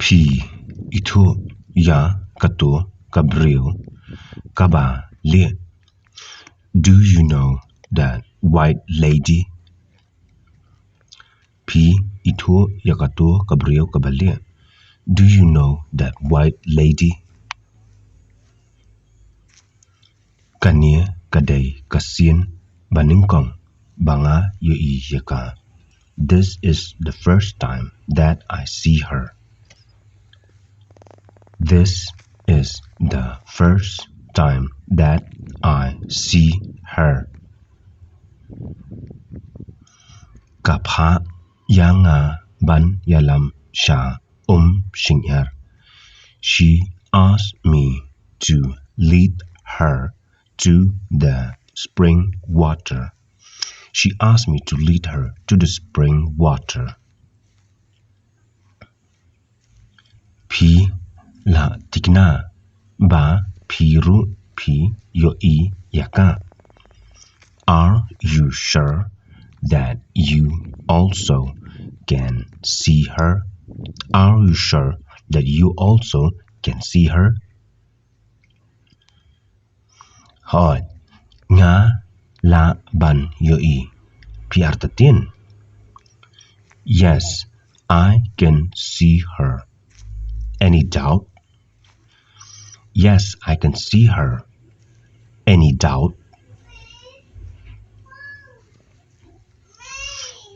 Pi itu ya kato ka briew ka ba lieh. Do you know that white lady? Pi itu ya kato ka briew ka ba lieh. Do you know that white lady? Kania kadai kasien baningkong banga yo I yaka. This is the first time that I see her. This is the first time that I see her. Kapha yanga ban yalam sha shingar. She asked me to lead her to the spring water. She asked me to lead her to the spring water. Pi la tikna ba piru pi yo I yaka. Are you sure that you also can see her? Are you sure that you also can see her? Hỏi nga la ban yo I pi artatin. Yes, I can see her. Any doubt? Yes, I can see her. Any doubt?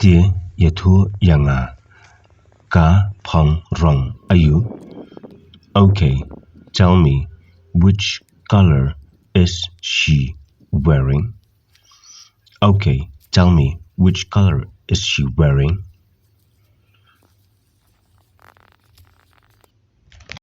Tia yatu yanga ka phang rong ayu. Okay, tell me, which color is she wearing? Okay, tell me, which color is she wearing?